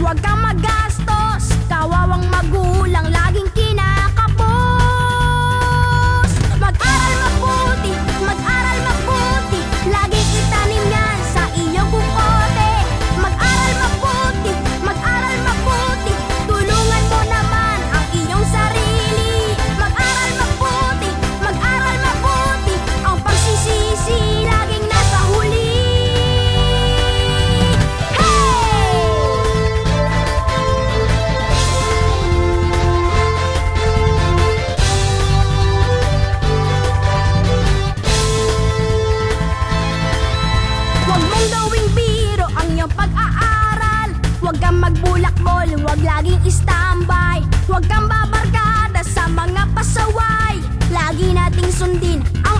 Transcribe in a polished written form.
Huwag kang magastos, kawawang magulang laging kinakapos. Mag-aral mabuti, mag-aral mabuti, laging itanim yan sa iyong kukote. Mag-aral mabuti, mag-aral mabuti, tulungan mo naman ang iyong sarili. Mag-aral mabuti, mag-aral mabuti, ang pagsisisi laging nasa huli. Huwag mong gawing biro ang iyong pag-aaral. Huwag kang magbulakbol, huwag laging istambay. Huwag kang babarkada sa mga pasaway. Lagi nating sundin ang